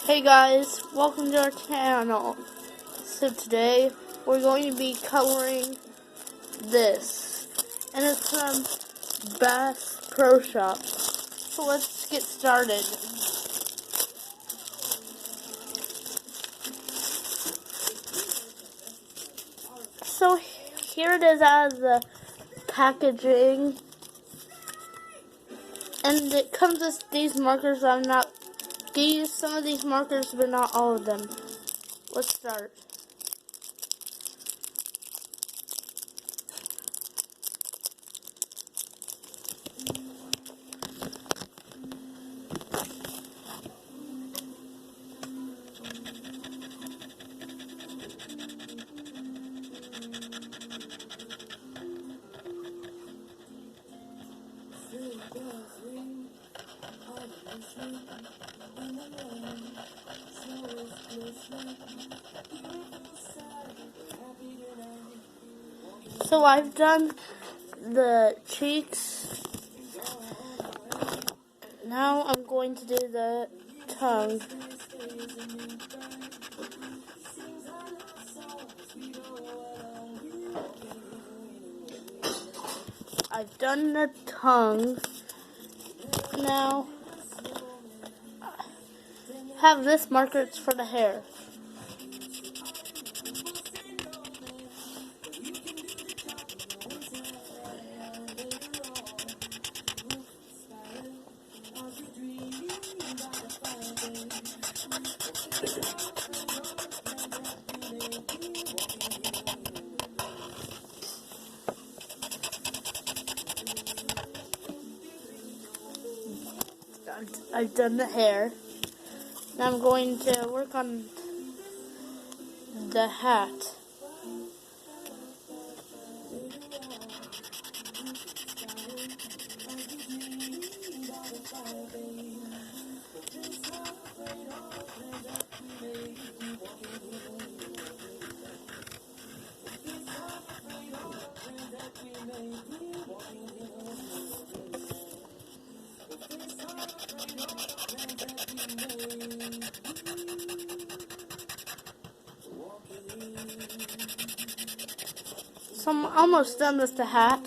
Hey guys, welcome to our channel. So today we're going to be coloring this, and it's from Bass Pro Shop. So let's get started. So here it is as the packaging, and it comes with these markers. Some of these markers, but not all of them. Let's start. So I've done the cheeks. Now I'm going to do the tongue. I've done the tongue. Now have this marker, it's for the hair. I've done the hair. Now I'm going to work on the hat. So I'm almost done with the hat.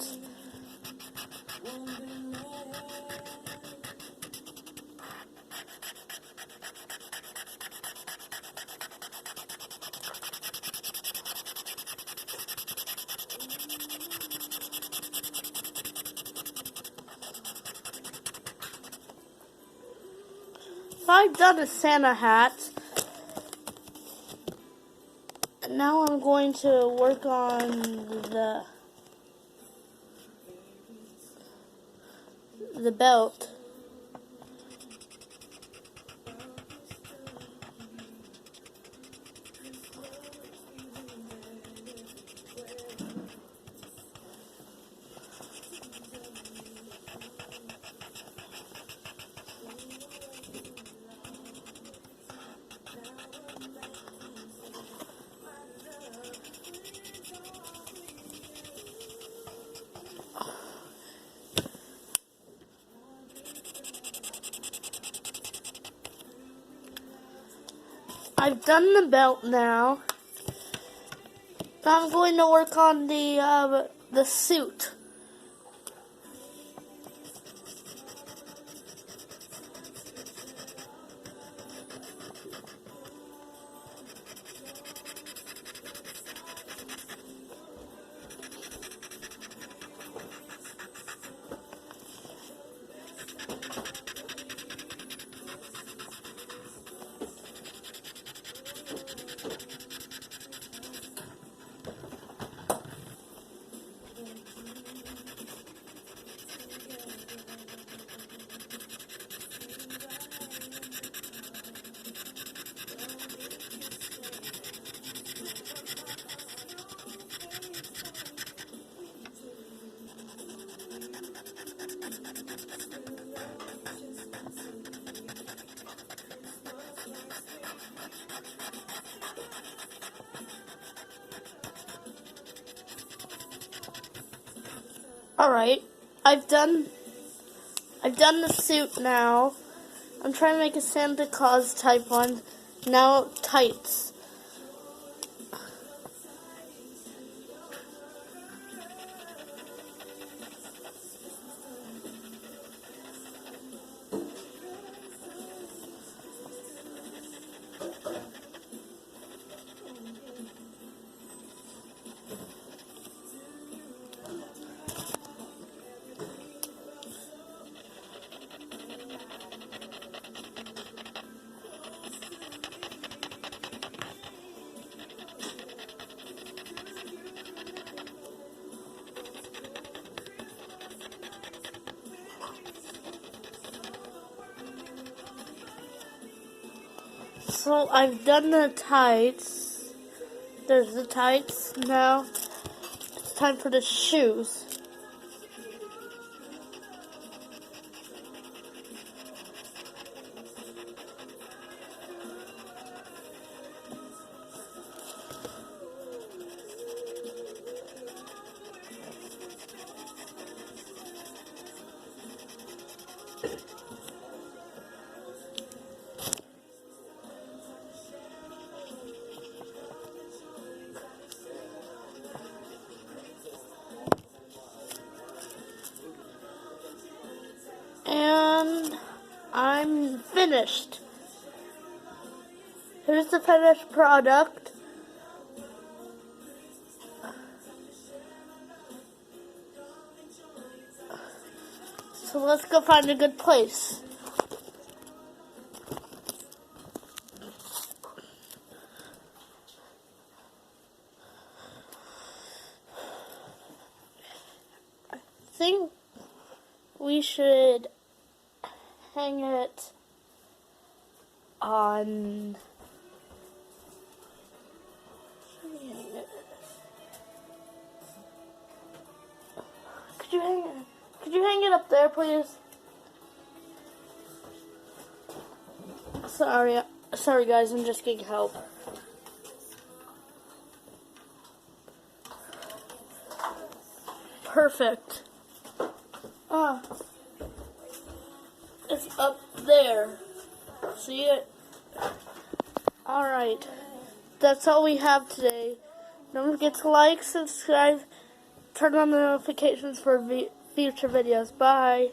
So I've done a Santa hat. And now I'm going to work on the belt. I've done the belt now. Now I'm going to work on the suit. Alright, I've done the suit now. I'm trying to make a Santa Claus type one. Now tights. So I've done the tights. There's the tights. Now it's time for the shoes. And I'm finished. Here's the finished product. So let's go find a good place. I think we should hang it on. Could you hang it up there, please? Sorry guys, I'm just getting help. Perfect. It's up there. See it? Alright. That's all we have today. Don't forget to like, subscribe, turn on the notifications for future videos. Bye.